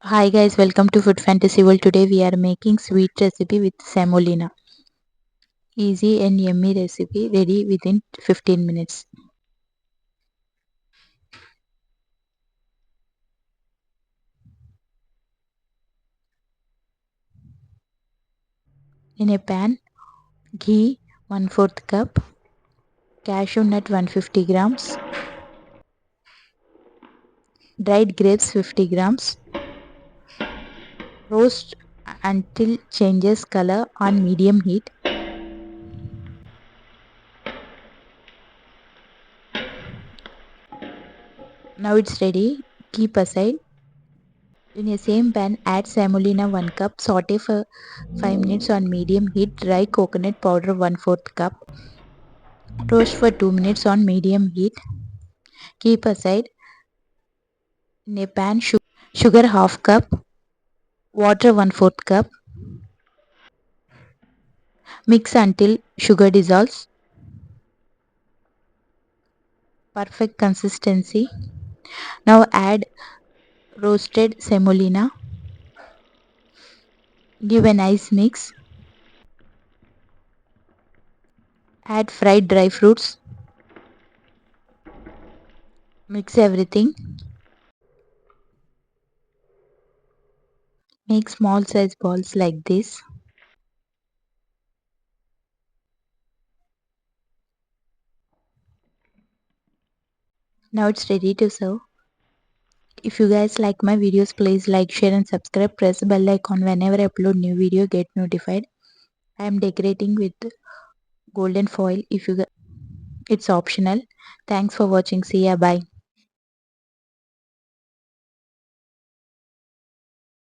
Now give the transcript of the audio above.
Hi guys, welcome to Food Fantasy World. Today we are making sweet recipe with semolina. Easy and yummy recipe ready within 15 minutes. In a pan, ghee 1/4 cup, cashew nut 150 grams, dried grapes 50 grams. Roast until changes color on medium heat. Now it's ready. Keep aside. In a same pan, add semolina 1 cup. Saute for 5 minutes on medium heat. Dry coconut powder 1/4 cup. Roast for 2 minutes on medium heat. Keep aside. In a pan, sugar half cup. Water 1/4 cup. Mix until sugar dissolves. Perfect consistency. Now add roasted semolina. Give a nice mix. Add fried dry fruits. Mix everything. Make small size balls like this. Now it's ready to serve. If you guys like my videos, please like, share and subscribe. Press the bell icon whenever I upload new video, get notified. I am decorating with golden foil. If you it's optional. Thanks for watching. See ya. Bye.